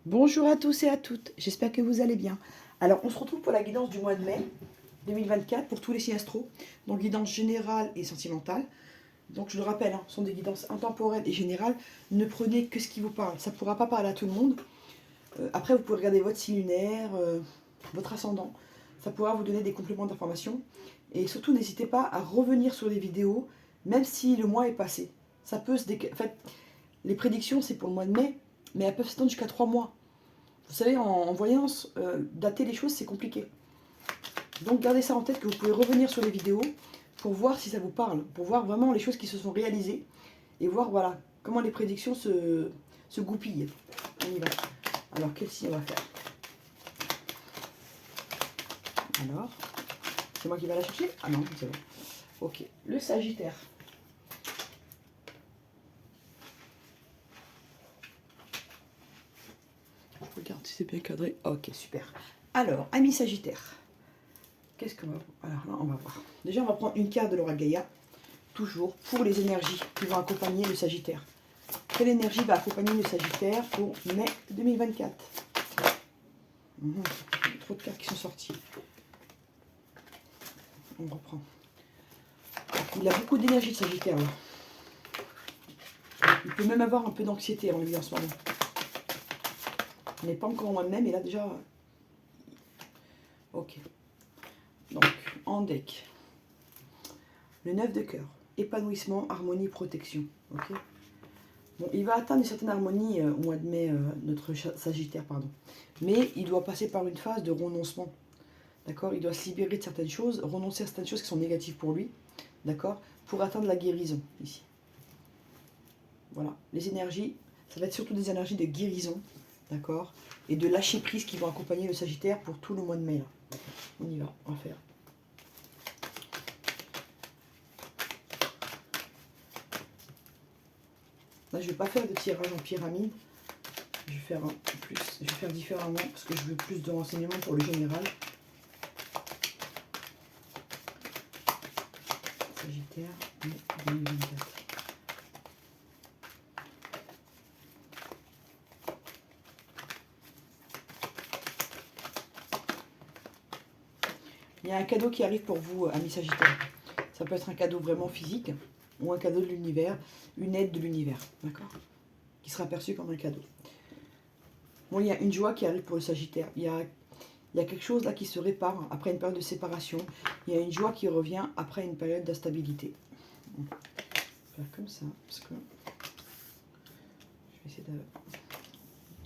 Bonjour à tous et à toutes, j'espère que vous allez bien. Alors, on se retrouve pour la guidance du mois de mai 2024 pour tous les signes astro. Donc, guidance générale et sentimentale. Donc, je le rappelle, ce sont des guidances intemporelles et générales. Ne prenez que ce qui vous parle. Ça ne pourra pas parler à tout le monde. Après, vous pouvez regarder votre signe lunaire, votre ascendant. Ça pourra vous donner des compléments d'information. Et surtout, n'hésitez pas à revenir sur les vidéos, même si le mois est passé. Ça peut se En fait, les prédictions, c'est pour le mois de mai, mais elles peuvent s'étendre jusqu'à 3 mois. Vous savez, en voyance, dater les choses, c'est compliqué. Donc gardez ça en tête que vous pouvez revenir sur les vidéos pour voir si ça vous parle, pour voir vraiment les choses qui se sont réalisées et voir voilà comment les prédictions se goupillent. On y va. Alors, quel signe on va faire? Alors, c'est moi qui vais la chercher? Ah non, c'est bon. Ok, le Sagittaire. Je regarde si c'est bien cadré. Ok, super. Alors, ami Sagittaire. Qu'est-ce qu'on va voir? Alors là, on va voir. Déjà, on va prendre une carte de Laura Gaïa, toujours pour les énergies qui vont accompagner le Sagittaire. Quelle énergie va accompagner le Sagittaire pour mai 2024? Trop de cartes qui sont sorties. On reprend. Il a beaucoup d'énergie, le Sagittaire. Là. Il peut même avoir un peu d'anxiété en lui en ce moment. On n'est pas encore au mois de mai, mais là déjà... Ok. Donc, en deck. Le 9 de cœur. Épanouissement, harmonie, protection. Ok. Bon, il va atteindre une certaine harmonie au mois de mai, notre Sagittaire, pardon. Mais il doit passer par une phase de renoncement. D'accord? Il doit se libérer de certaines choses, renoncer à certaines choses qui sont négatives pour lui. D'accord? Pour atteindre la guérison, ici. Voilà. Les énergies, ça va être surtout des énergies de guérison. D'accord? Et de lâcher prise qui vont accompagner le Sagittaire pour tout le mois de mai. Là. On y va, on va faire. Là, je ne vais pas faire de tirage en pyramide. Je vais faire différemment parce que je veux plus de renseignements pour le général. Sagittaire, mai 2024. Il y a un cadeau qui arrive pour vous, amis Sagittaire. Ça peut être un cadeau vraiment physique ou un cadeau de l'univers, une aide de l'univers, d'accord? Qui sera perçu comme un cadeau. Bon, il y a une joie qui arrive pour le Sagittaire. Il y a quelque chose là qui se répare après une période de séparation. Il y a une joie qui revient après une période d'instabilité. On va faire comme ça, parce que je vais essayer de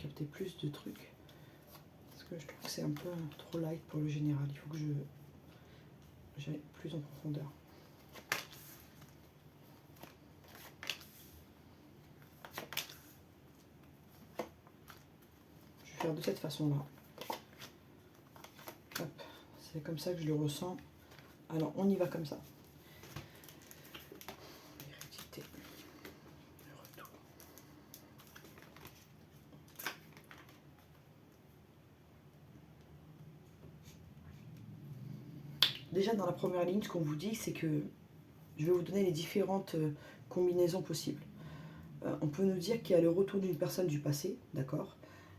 capter plus de trucs. Parce que je trouve que c'est un peu trop light pour le général. Il faut que j'aille plus en profondeur. Je vais faire de cette façon-là. Hop, c'est comme ça que je le ressens. Alors, on y va comme ça. Hérédité. Le retour. Déjà, dans la première ligne, ce qu'on vous dit, c'est que je vais vous donner les différentes combinaisons possibles. On peut nous dire qu'il y a le retour d'une personne du passé, d'accord,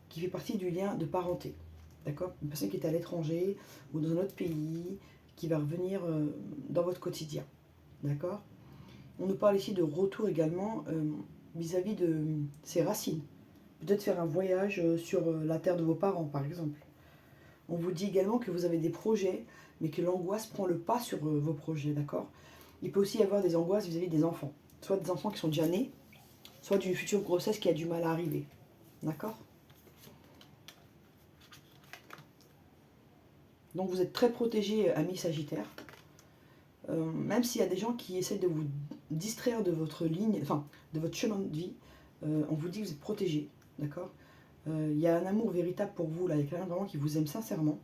qui fait partie du lien de parenté, d'accord, une personne qui est à l'étranger ou dans un autre pays, qui va revenir dans votre quotidien, d'accord. On nous parle ici de retour également vis-à-vis de ses racines. Peut-être faire un voyage sur la terre de vos parents, par exemple. On vous dit également que vous avez des projets, mais que l'angoisse prend le pas sur vos projets, d'accord. Il peut aussi y avoir des angoisses vis-à-vis des enfants, soit des enfants qui sont déjà nés, soit d'une future grossesse qui a du mal à arriver. D'accord? Donc vous êtes très protégé, amis Sagittaire. Même s'il y a des gens qui essaient de vous distraire de votre ligne, enfin de votre chemin de vie, on vous dit que vous êtes protégé. D'accord? Il y a un amour véritable pour vous, là. Il y a quelqu'un vraiment qui vous aime sincèrement.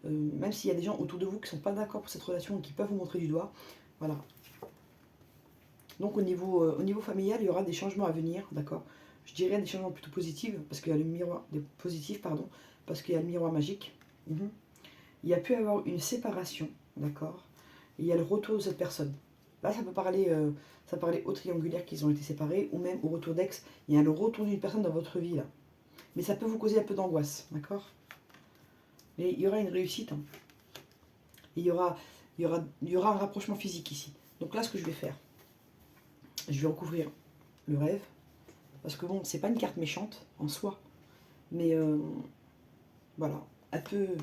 Même s'il y a des gens autour de vous qui ne sont pas d'accord pour cette relation et qui peuvent vous montrer du doigt. Voilà. Donc au niveau familial, il y aura des changements à venir, d'accord. Je dirais des changements plutôt positifs, parce qu'il y a le miroir, des positifs, pardon, parce qu'il y a le miroir magique. Il y a pu avoir une séparation, d'accord. Et il y a le retour de cette personne. Là, ça peut parler au triangulaire qu'ils ont été séparés, ou même au retour d'ex. Il y a le retour d'une personne dans votre vie, là. Mais ça peut vous causer un peu d'angoisse, d'accord? Mais il y aura une réussite. Hein. Il y aura un rapprochement physique ici. Donc là, ce que je vais faire, je vais recouvrir le rêve. Parce que bon, c'est pas une carte méchante en soi. Mais voilà, elle peut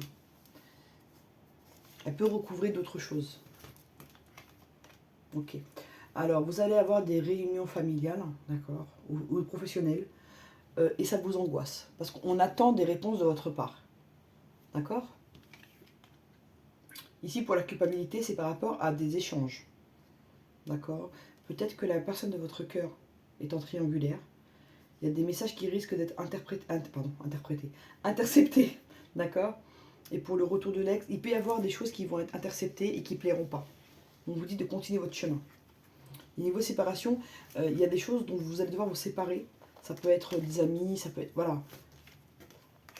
recouvrir d'autres choses. Ok. Alors, vous allez avoir des réunions familiales, d'accord, ou professionnelles, et ça vous angoisse. Parce qu'on attend des réponses de votre part. D'accord? Ici, pour la culpabilité, c'est par rapport à des échanges. D'accord? Peut-être que la personne de votre cœur est en triangulaire. Il y a des messages qui risquent d'être interceptés. D'accord? Et pour le retour de l'ex, il peut y avoir des choses qui vont être interceptées et qui ne plairont pas. On vous dit de continuer votre chemin. Et niveau séparation, il y a des choses dont vous allez devoir vous séparer. Ça peut être des amis, ça peut être... Voilà.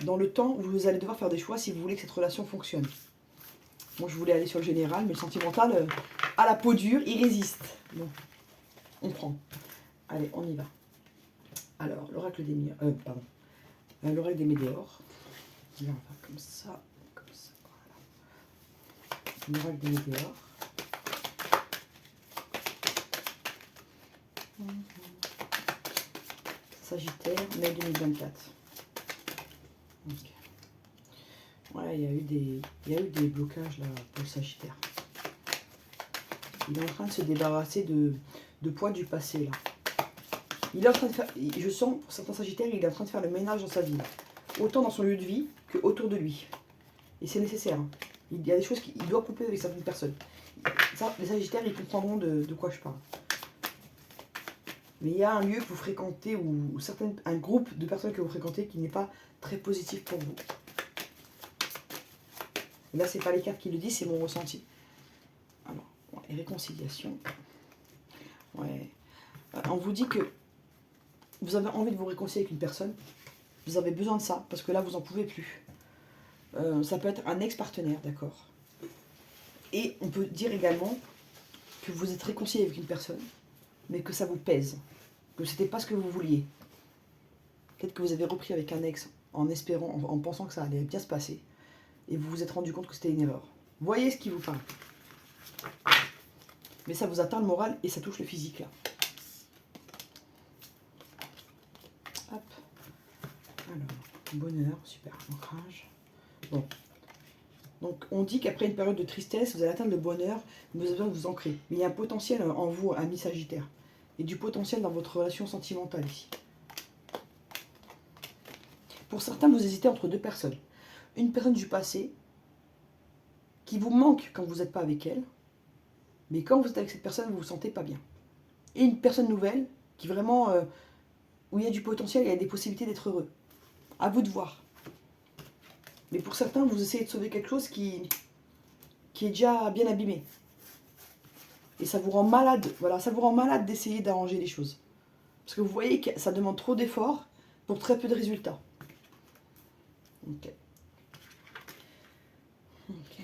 Dans le temps, vous allez devoir faire des choix si vous voulez que cette relation fonctionne. Moi, je voulais aller sur le général, mais le sentimental, à la peau dure, il résiste. Bon, on prend. Allez, on y va. Alors, l'oracle des l'oracle des météores. Là, on va faire comme ça, voilà. L'oracle des météores. Sagittaire, mai 2024. Okay. Voilà, il y a eu des blocages là pour le Sagittaire. Il est en train de se débarrasser de poids du passé là. Il est en train de faire, je sens pour certains Sagittaires, il est en train de faire le ménage dans sa vie. Autant dans son lieu de vie que autour de lui. Et c'est nécessaire. Hein. Il y a des choses qu'il doit couper avec certaines personnes. Ça, les Sagittaires, ils comprendront de quoi je parle. Mais il y a un lieu que vous fréquentez ou un groupe de personnes que vous fréquentez qui n'est pas très positif pour vous. Et là, c'est pas les cartes qui le disent, c'est mon ressenti. Alors, ouais, réconciliation. Ouais. On vous dit que vous avez envie de vous réconcilier avec une personne. Vous avez besoin de ça, parce que là, vous n'en pouvez plus. Ça peut être un ex-partenaire, d'accord. Et on peut dire également que vous êtes réconcilié avec une personne, mais que ça vous pèse, que c'était pas ce que vous vouliez. Peut-être que vous avez repris avec un ex en espérant, en pensant que ça allait bien se passer, et vous vous êtes rendu compte que c'était une erreur. Voyez ce qui vous parle. Mais ça vous atteint le moral et ça touche le physique là. Hop. Alors, bonheur, super, ancrage. Bon. Donc on dit qu'après une période de tristesse, vous allez atteindre le bonheur, vous avez besoin de vous ancrer. Mais il y a un potentiel en vous, ami Sagittaire. Et du potentiel dans votre relation sentimentale ici. Pour certains, vous hésitez entre deux personnes. Une personne du passé qui vous manque quand vous n'êtes pas avec elle, mais quand vous êtes avec cette personne, vous ne vous sentez pas bien. Et une personne nouvelle qui vraiment, où il y a du potentiel, il y a des possibilités d'être heureux. À vous de voir. Mais pour certains, vous essayez de sauver quelque chose qui est déjà bien abîmé. Et ça vous rend malade, voilà, ça vous rend malade d'essayer d'arranger les choses. Parce que vous voyez que ça demande trop d'efforts pour très peu de résultats. Ok. Ok,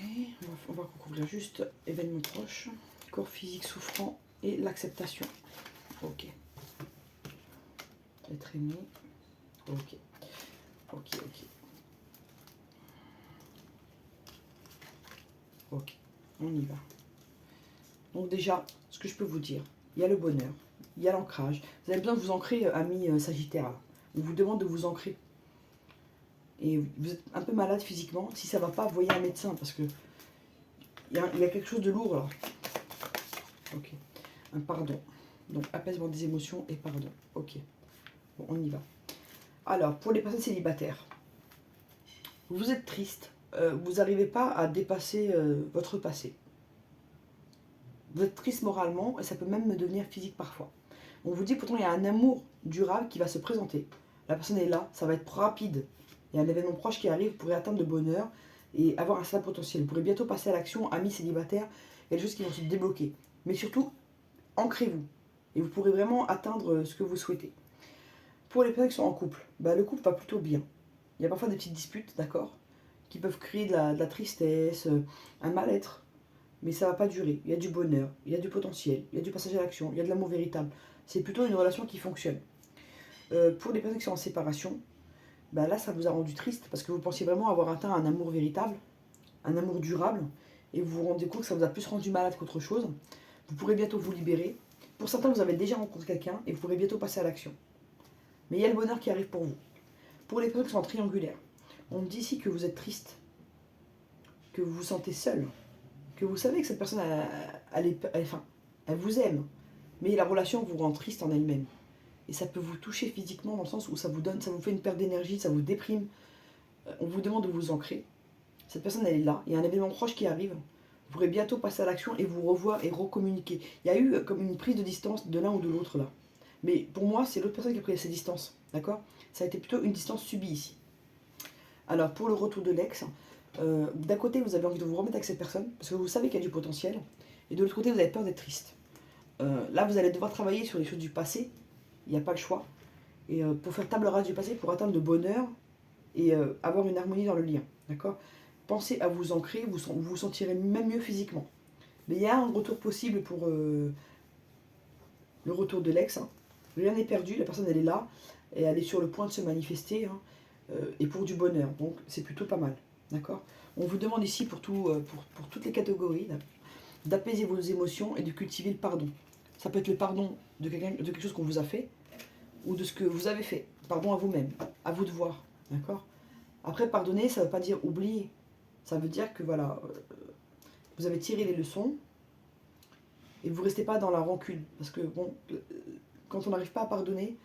on va recouvrir juste événements proches, corps physique souffrant et l'acceptation. Ok. Être aimé. Ok. Ok, ok. Ok, on y va. Donc déjà, ce que je peux vous dire, il y a le bonheur, il y a l'ancrage. Vous avez besoin de vous ancrer, ami Sagittaire. On vous demande de vous ancrer. Et vous êtes un peu malade physiquement. Si ça ne va pas, voyez un médecin parce que il y a quelque chose de lourd là. Ok. Un pardon. Donc apaisement des émotions et pardon. Ok. Bon, on y va. Alors, pour les personnes célibataires, vous êtes triste. Vous n'arrivez pas à dépasser votre passé. Vous êtes triste moralement et ça peut même devenir physique parfois. On vous dit pourtant il y a un amour durable qui va se présenter. La personne est là, ça va être rapide. Il y a un événement proche qui arrive, vous pourrez atteindre le bonheur et avoir un certain potentiel. Vous pourrez bientôt passer à l'action, amis célibataires, il y a des choses qui vont se débloquer. Mais surtout, ancrez-vous et vous pourrez vraiment atteindre ce que vous souhaitez. Pour les personnes qui sont en couple, le couple va plutôt bien. Il y a parfois des petites disputes, d'accord, qui peuvent créer de la tristesse, un mal-être. Mais ça ne va pas durer. Il y a du bonheur, il y a du potentiel, il y a du passage à l'action, il y a de l'amour véritable. C'est plutôt une relation qui fonctionne. Pour les personnes qui sont en séparation, bah là, ça vous a rendu triste parce que vous pensiez vraiment avoir atteint un amour véritable, un amour durable, et vous vous rendez compte que ça vous a plus rendu malade qu'autre chose. Vous pourrez bientôt vous libérer. Pour certains, vous avez déjà rencontré quelqu'un et vous pourrez bientôt passer à l'action. Mais il y a le bonheur qui arrive pour vous. Pour les personnes qui sont en triangulaire, on me dit ici que vous êtes triste, que vous vous sentez seul, que vous savez que cette personne, elle vous aime, mais la relation vous rend triste en elle-même. Et ça peut vous toucher physiquement dans le sens où ça vous donne, ça vous fait une perte d'énergie, ça vous déprime. On vous demande de vous ancrer. Cette personne, elle est là. Il y a un événement proche qui arrive. Vous pourrez bientôt passer à l'action et vous revoir et recommuniquer. Il y a eu comme une prise de distance de l'un ou de l'autre là. Mais pour moi, c'est l'autre personne qui a pris ces distances. D'accord? Ça a été plutôt une distance subie ici. Alors, pour le retour de l'ex, d'un côté, vous avez envie de vous remettre avec cette personne parce que vous savez qu'il y a du potentiel. Et de l'autre côté, vous avez peur d'être triste. Là, vous allez devoir travailler sur les choses du passé. Il n'y a pas le choix. Et pour faire table rase du passé, pour atteindre le bonheur et avoir une harmonie dans le lien. D'accord? Pensez à vous ancrer, vous vous sentirez même mieux physiquement. Mais il y a un retour possible pour le retour de l'ex. Hein. Rien n'est perdu, la personne elle est là, et elle est sur le point de se manifester, hein, et pour du bonheur. Donc c'est plutôt pas mal. D'accord? On vous demande ici pour toutes les catégories d'apaiser vos émotions et de cultiver le pardon. Ça peut être le pardon de quelque chose qu'on vous a fait ou de ce que vous avez fait. Pardon à vous-même, à vous de voir. D'accord? Après, pardonner, ça ne veut pas dire oublier. Ça veut dire que voilà, vous avez tiré les leçons et vous ne restez pas dans la rancune. Parce que bon, quand on n'arrive pas à pardonner,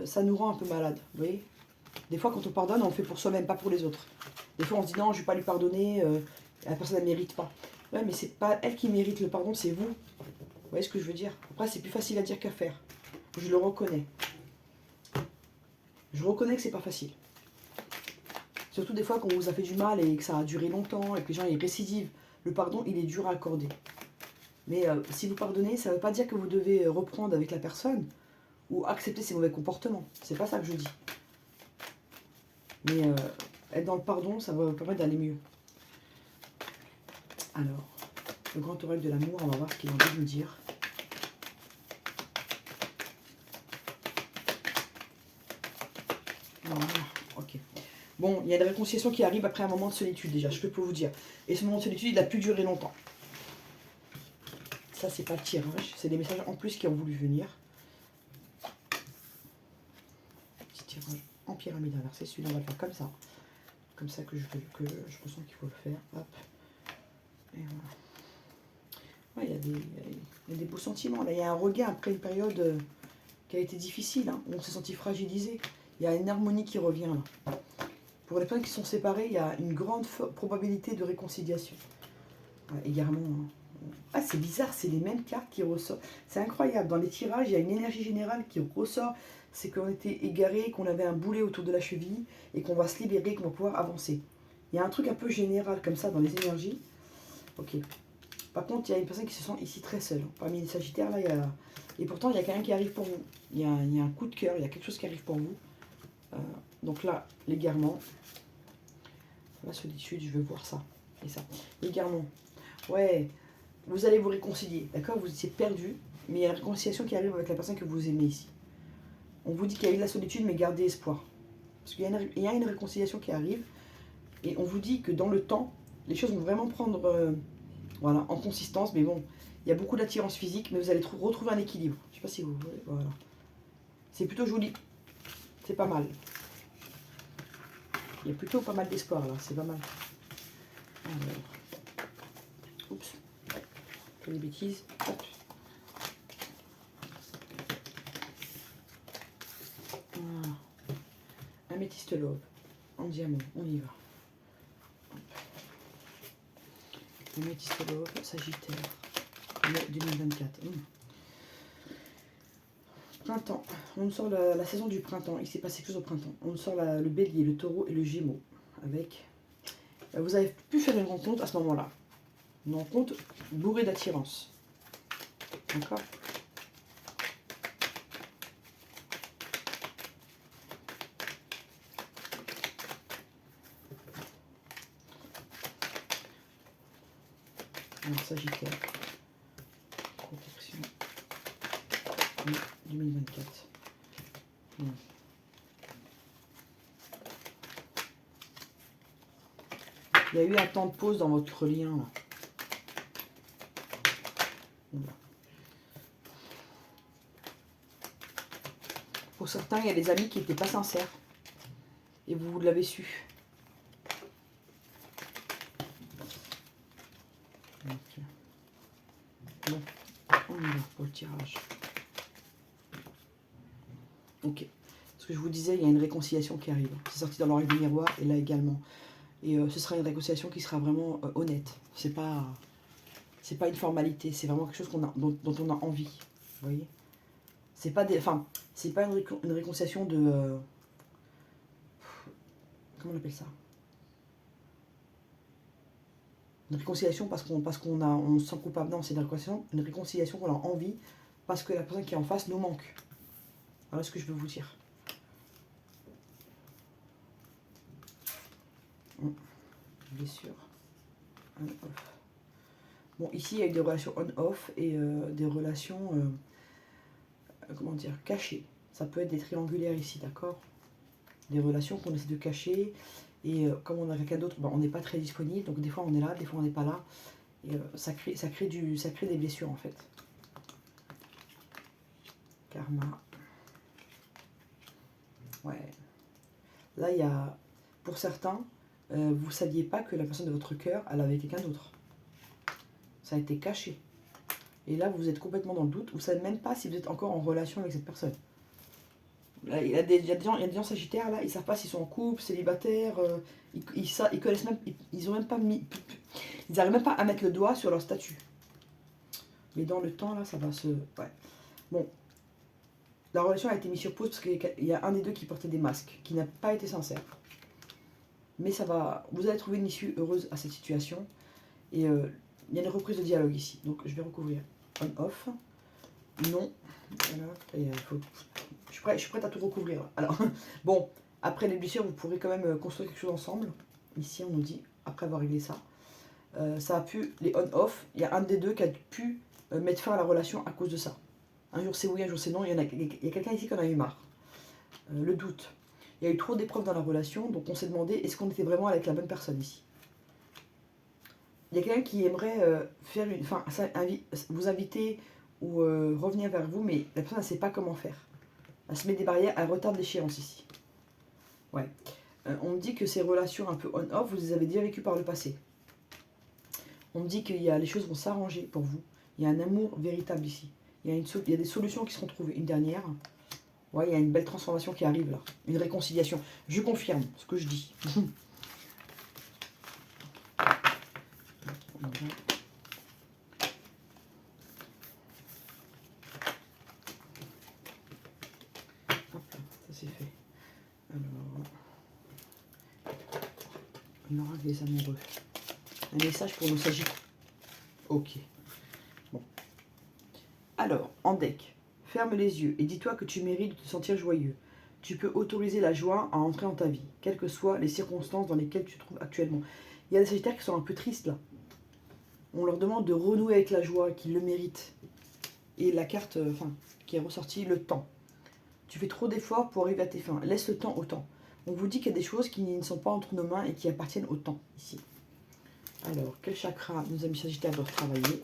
ça nous rend un peu malade. Vous voyez? Des fois, quand on pardonne, on le fait pour soi-même, pas pour les autres. Des fois, on se dit non, je ne vais pas lui pardonner, la personne ne mérite pas. Ouais, mais c'est pas elle qui mérite le pardon, c'est vous. Vous voyez ce que je veux dire? Après, c'est plus facile à dire qu'à faire. Je le reconnais. Je reconnais que c'est pas facile. Surtout des fois quand on vous a fait du mal et que ça a duré longtemps et que les gens ils récidivent. Le pardon, il est dur à accorder. Mais si vous pardonnez, ça ne veut pas dire que vous devez reprendre avec la personne ou accepter ses mauvais comportements. C'est pas ça que je dis. Mais être dans le pardon, ça va vous permettre d'aller mieux. Alors, le grand oracle de l'amour, on va voir ce qu'il a envie de nous dire. Ok. Bon, il y a une réconciliation qui arrive après un moment de solitude déjà, je peux vous dire. Et ce moment de solitude, il n'a plus duré longtemps. Ça, c'est pas le tirage, c'est des messages en plus qui ont voulu venir. Petit tirage en pyramide inversée, celui-là on va le faire comme ça. Comme ça que je ressens qu'il faut le faire. Hop. Et voilà. Ouais, il y a des beaux sentiments. Là, il y a un regain après une période qui a été difficile, hein, où on s'est senti fragilisé. Il y a une harmonie qui revient là. Pour les personnes qui sont séparées, il y a une grande probabilité de réconciliation. Ouais, également. Hein. Ah, c'est bizarre, c'est les mêmes cartes qui ressortent. C'est incroyable. Dans les tirages, il y a une énergie générale qui ressort. C'est qu'on était égaré, qu'on avait un boulet autour de la cheville et qu'on va se libérer, qu'on va pouvoir avancer. Il y a un truc un peu général comme ça dans les énergies. Ok. Par contre, il y a une personne qui se sent ici très seule. Parmi les sagittaires, là, il y a... Et pourtant, il y a quelqu'un qui arrive pour vous. Il y a un coup de cœur, il y a quelque chose qui arrive pour vous. Donc là, l'égarement. La solitude, je veux voir ça. Et ça. L'égarement. Ouais, vous allez vous réconcilier, d'accord? Vous étiez perdu, mais il y a une réconciliation qui arrive avec la personne que vous aimez ici. On vous dit qu'il y a eu de la solitude, mais gardez espoir. Parce qu'il y a une réconciliation qui arrive, et on vous dit que dans le temps, les choses vont vraiment prendre voilà, en consistance, mais bon, il y a beaucoup d'attirance physique, mais vous allez retrouver un équilibre. Je ne sais pas si vous voyez, voilà. C'est plutôt joli, c'est pas mal. Il y a plutôt pas mal d'espoir là, c'est pas mal. Alors, oups, je fais des bêtises. Hop. Voilà. Améthyste love, en diamant, on y va. Améthyste love, Sagittaire, 2024. Printemps, on nous sort la saison du printemps, il s'est passé quelque chose au printemps. On nous sort le bélier, le taureau et le gémeaux. Avec. Vous avez pu faire une rencontre à ce moment-là. Une rencontre bourrée d'attirance. D'accord? Alors, Sagittaire. Protection. 2024. Il y a eu un temps de pause dans votre lien. Là. Voilà. Pour certains, il y a des amis qui n'étaient pas sincères. Et vous l'avez su. Donc, bon, on y va pour le tirage. Ok. Ce que je vous disais, il y a une réconciliation qui arrive. C'est sorti dans l'oreille du miroir et là également. Et ce sera une réconciliation qui sera vraiment honnête. C'est pas une formalité. C'est vraiment quelque chose dont on a envie. Vous voyez. C'est pas c'est pas une réconciliation de comment on appelle ça? Une réconciliation parce on se sent coupable. Non, c'est une réconciliation qu'on a envie parce que la personne qui est en face nous manque. Voilà ce que je veux vous dire. Blessure. On-off. Bon, ici, il y a eu des relations on-off et des relations, comment dire, cachées. Ça peut être des triangulaires ici, d'accord? Des relations qu'on essaie de cacher. Et comme on a quelqu'un d'autre, ben, on n'est pas très disponible. Donc des fois, on est là, des fois, on n'est pas là. Et ça crée des blessures, en fait. Karma. Ouais. Là, il y a, pour certains, vous ne saviez pas que la personne de votre cœur, elle avait quelqu'un d'autre. Ça a été caché. Et là, vous êtes complètement dans le doute. Vous ne savez même pas si vous êtes encore en relation avec cette personne. Là, il y a des gens sagittaires, là, ils ne savent pas s'ils sont en couple, célibataires. Ils connaissent même, ils ont même pas mis, ils n'arrivent même pas à mettre le doigt sur leur statut. Mais dans le temps, là, ça va se... Ouais. Bon. La relation a été mise sur pause parce qu'il y a un des deux qui portait des masques, qui n'a pas été sincère. Mais ça va... Vous allez trouver une issue heureuse à cette situation. Et il y a une reprise de dialogue ici. Donc, je vais recouvrir. On-off. Non. Voilà. Et, je suis prête à tout recouvrir. Alors, bon, après les blessures, vous pourrez quand même construire quelque chose ensemble. Ici, on nous dit, après avoir réglé ça. Ça a pu, les on-off, il y a un des deux qui a pu mettre fin à la relation à cause de ça. Un jour c'est oui, un jour c'est non, il y a quelqu'un ici qui en a eu marre. Le doute. Il y a eu trop d'épreuves dans la relation, donc on s'est demandé, est-ce qu'on était vraiment avec la bonne personne ici? Il y a quelqu'un qui aimerait faire vous inviter ou revenir vers vous, mais la personne ne sait pas comment faire. Elle se met des barrières, elle retarde l'échéance ici. Ouais. On me dit que ces relations un peu on-off, vous les avez déjà vécues par le passé. On me dit que les choses vont s'arranger pour vous. Il y a un amour véritable ici. Il y a des solutions qui seront trouvées. Une dernière. Ouais, il y a une belle transformation qui arrive là. Une réconciliation. Je confirme ce que je dis. Hop là, ça c'est fait. Alors, l'oracle des amoureux. Un message pour nos sagittaires. Ok. Bon. Alors, en deck, ferme les yeux et dis-toi que tu mérites de te sentir joyeux. Tu peux autoriser la joie à entrer dans ta vie, quelles que soient les circonstances dans lesquelles tu te trouves actuellement. Il y a des sagittaires qui sont un peu tristes là. On leur demande de renouer avec la joie, qu'ils le méritent. Et la carte qui est ressortie, le temps. Tu fais trop d'efforts pour arriver à tes fins. Laisse le temps au temps. On vous dit qu'il y a des choses qui ne sont pas entre nos mains et qui appartiennent au temps, ici. Alors, quel chakra nos amis sagittaires doivent travailler?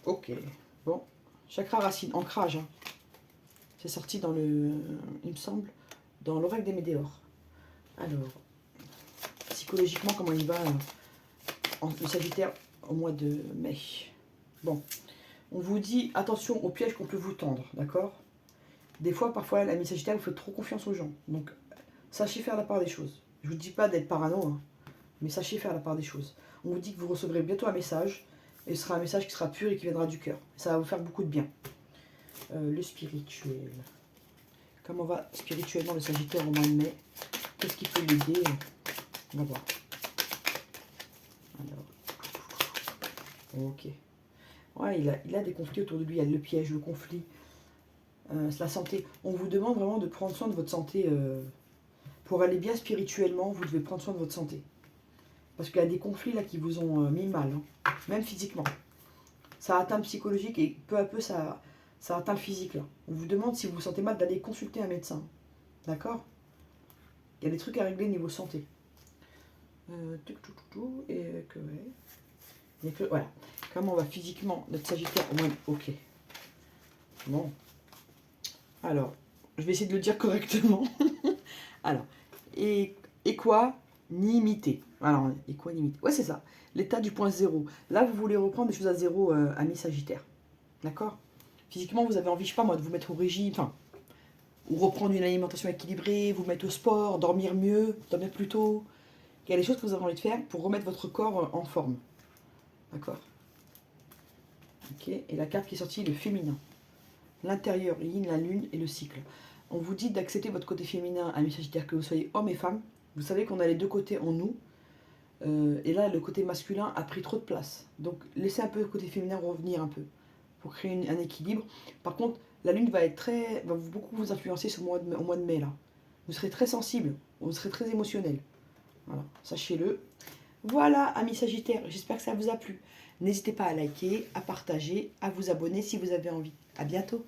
Ok. Bon. Chakra racine, ancrage. Hein. C'est sorti dans le... il me semble, dans l'oracle des météores. Alors, psychologiquement, comment il va le sagittaire au mois de mai? Bon. On vous dit, attention aux pièges qu'on peut vous tendre, d'accord? Des fois, parfois, l'ami sagittaire, vous faites trop confiance aux gens. Donc, sachez faire la part des choses. Je ne vous dis pas d'être parano, hein, mais sachez faire la part des choses. On vous dit que vous recevrez bientôt un message, et ce sera un message qui sera pur et qui viendra du cœur. Ça va vous faire beaucoup de bien. Le spirituel. Comment va spirituellement le sagittaire au mois de mai? Qu'est-ce qui peut l'aider? On va voir. Alors. Ok. Ouais, il a des conflits autour de lui. Il y a le piège, le conflit. La santé. On vous demande vraiment de prendre soin de votre santé. Pour aller bien spirituellement, vous devez prendre soin de votre santé. Parce qu'il y a des conflits là qui vous ont mis mal. Hein. Même physiquement. Ça atteint le psychologique et peu à peu ça atteint le physique là. On vous demande si vous vous sentez mal d'aller consulter un médecin. D'accord? Il y a des trucs à régler niveau santé. Et que, voilà. Comment on va physiquement, notre Sagittaire, au moins, ok. Bon. Alors, je vais essayer de le dire correctement. Alors, équanimité. Alors, équanimité. Ouais, c'est ça. L'état du point zéro. Là, vous voulez reprendre des choses à zéro, amis Sagittaire. D'accord? Physiquement, vous avez envie, je sais pas moi, de vous mettre au régime, enfin, ou reprendre une alimentation équilibrée, vous mettre au sport, dormir mieux, dormir plus tôt. Il y a des choses que vous avez envie de faire pour remettre votre corps en forme. D'accord? Ok. Et la carte qui est sortie, le féminin. L'intérieur, yin, la lune et le cycle. On vous dit d'accepter votre côté féminin, amis Sagittaire, que vous soyez homme et femme. Vous savez qu'on a les deux côtés en nous. Et là, le côté masculin a pris trop de place. Donc, laissez un peu le côté féminin revenir un peu pour créer un équilibre. Par contre, la lune va beaucoup vous influencer au mois de mai là. Vous serez très sensible, vous serez très émotionnel. Voilà, sachez-le. Voilà, amis Sagittaires, j'espère que ça vous a plu. N'hésitez pas à liker, à partager, à vous abonner si vous avez envie. À bientôt.